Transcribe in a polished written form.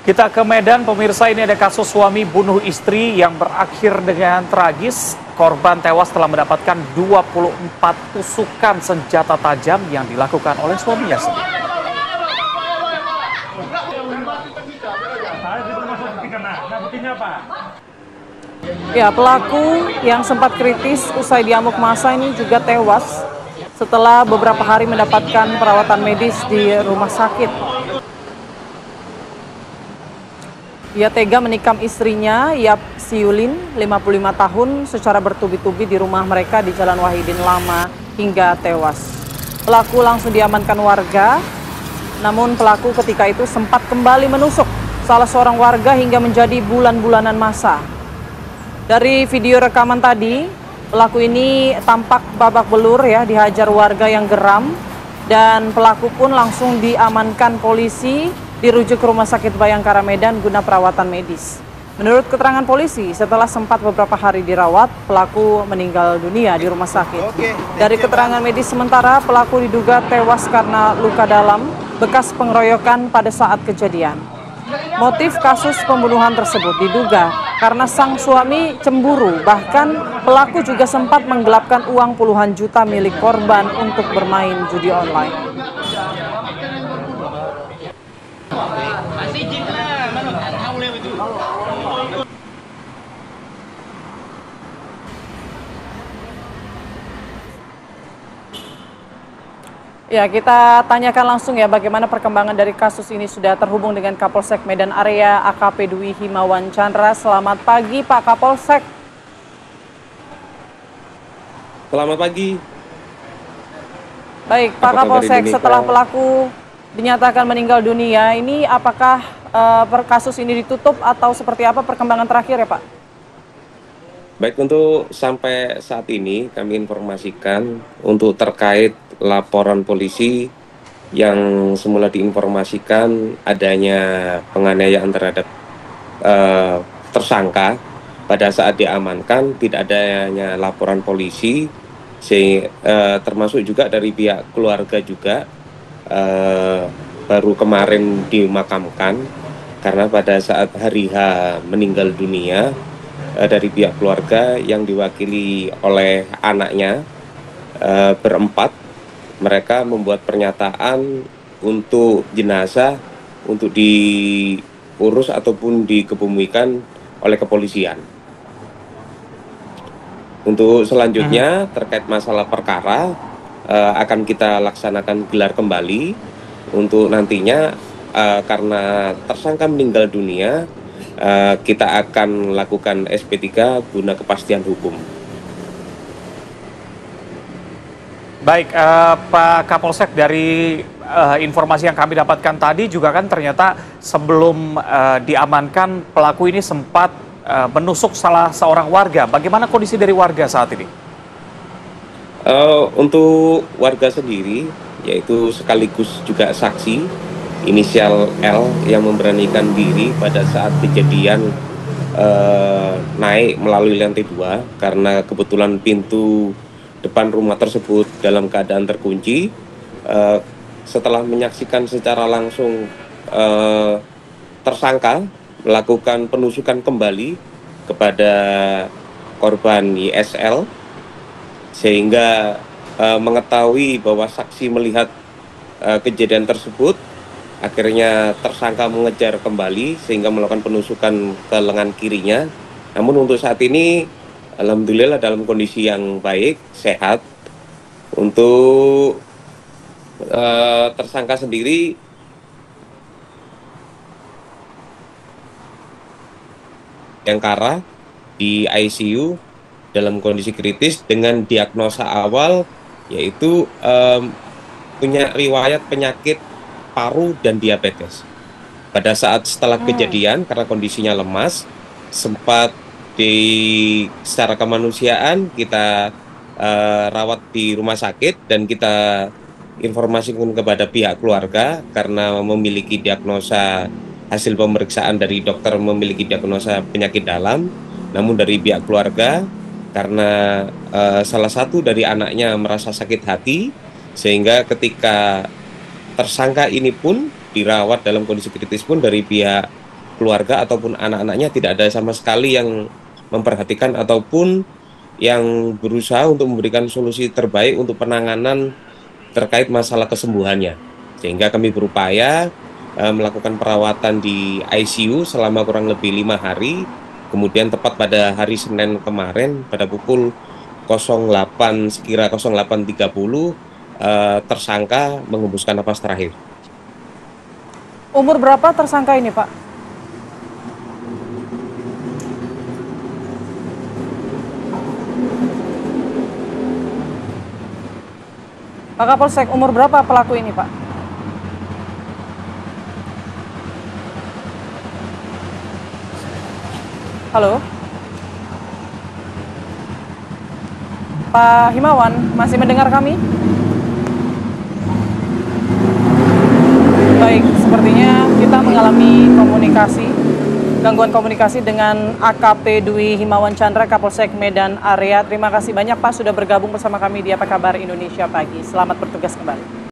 Kita ke Medan, pemirsa, ini ada kasus suami bunuh istri yang berakhir dengan tragis. Korban tewas setelah mendapatkan 24 tusukan senjata tajam yang dilakukan oleh suaminya sendiri. Ya, pelaku yang sempat kritis usai diamuk massa ini juga tewas setelah beberapa hari mendapatkan perawatan medis di rumah sakit. Ia tega menikam istrinya, Yap Siulin, 55 tahun, secara bertubi-tubi di rumah mereka di Jalan Wahidin Lama hingga tewas. Pelaku langsung diamankan warga, namun pelaku ketika itu sempat kembali menusuk salah seorang warga hingga menjadi bulan-bulanan massa. Dari video rekaman tadi, pelaku ini tampak babak belur ya, dihajar warga yang geram, dan pelaku pun langsung diamankan polisi, dirujuk ke Rumah Sakit Bayangkara Medan guna perawatan medis. Menurut keterangan polisi, setelah sempat beberapa hari dirawat, pelaku meninggal dunia di rumah sakit. Dari keterangan medis sementara, pelaku diduga tewas karena luka dalam bekas pengeroyokan pada saat kejadian. Motif kasus pembunuhan tersebut diduga karena sang suami cemburu, bahkan pelaku juga sempat menggelapkan uang puluhan juta milik korban untuk bermain judi online. Ya, kita tanyakan langsung ya bagaimana perkembangan dari kasus ini. Sudah terhubung dengan Kapolsek Medan Area AKP Dwi Himawan Chandra. Selamat pagi Pak Kapolsek. Selamat pagi. Baik Pak Kapolsek, setelah pelaku dinyatakan meninggal dunia, ini apakah kasus ini ditutup atau seperti apa perkembangan terakhir ya Pak? Baik, untuk sampai saat ini kami informasikan untuk terkait laporan polisi yang semula diinformasikan adanya penganiayaan terhadap tersangka. Pada saat diamankan tidak adanya laporan polisi, termasuk juga dari pihak keluarga juga baru kemarin dimakamkan, karena pada saat hari H meninggal dunia dari pihak keluarga yang diwakili oleh anaknya berempat. Mereka membuat pernyataan untuk jenazah untuk diurus ataupun dikebumikan oleh kepolisian. Untuk selanjutnya terkait masalah perkara akan kita laksanakan gelar kembali untuk nantinya karena tersangka meninggal dunia, kita akan lakukan SP3 guna kepastian hukum. Baik, Pak Kapolsek, dari informasi yang kami dapatkan tadi juga kan ternyata sebelum diamankan pelaku ini sempat menusuk salah seorang warga. Bagaimana kondisi dari warga saat ini? Untuk warga sendiri, yaitu sekaligus juga saksi, inisial L yang memberanikan diri pada saat kejadian naik melalui lantai 2 karena kebetulan pintu depan rumah tersebut dalam keadaan terkunci. Setelah menyaksikan secara langsung tersangka melakukan penusukan kembali kepada korban YSL, sehingga mengetahui bahwa saksi melihat kejadian tersebut, akhirnya tersangka mengejar kembali sehingga melakukan penusukan ke lengan kirinya. Namun untuk saat ini alhamdulillah dalam kondisi yang baik, sehat. Untuk tersangka sendiri Bayangkara di ICU dalam kondisi kritis dengan diagnosa awal yaitu punya riwayat penyakit paru dan diabetes. Pada saat setelah kejadian karena kondisinya lemas, sempat secara kemanusiaan kita rawat di rumah sakit dan kita informasikan kepada pihak keluarga karena memiliki diagnosa, hasil pemeriksaan dari dokter memiliki diagnosa penyakit dalam. Namun dari pihak keluarga karena salah satu dari anaknya merasa sakit hati, sehingga ketika tersangka ini pun dirawat dalam kondisi kritis pun dari pihak keluarga ataupun anak-anaknya tidak ada sama sekali yang memperhatikan ataupun yang berusaha untuk memberikan solusi terbaik untuk penanganan terkait masalah kesembuhannya. Sehingga kami berupaya melakukan perawatan di ICU selama kurang lebih 5 hari. Kemudian tepat pada hari Senin kemarin pada pukul 08 sekira 08.30 tersangka mengembuskan napas terakhir. Umur berapa tersangka ini, Pak? Pak Kapolsek, umur berapa pelaku ini, Pak? Halo? Pak Himawan, masih mendengar kami? Baik, sepertinya kita mengalami gangguan komunikasi dengan AKP Dwi Himawan Chandra, Kapolsek Medan Area. Terima kasih banyak Pak sudah bergabung bersama kami di Apa Kabar Indonesia Pagi. Selamat bertugas kembali.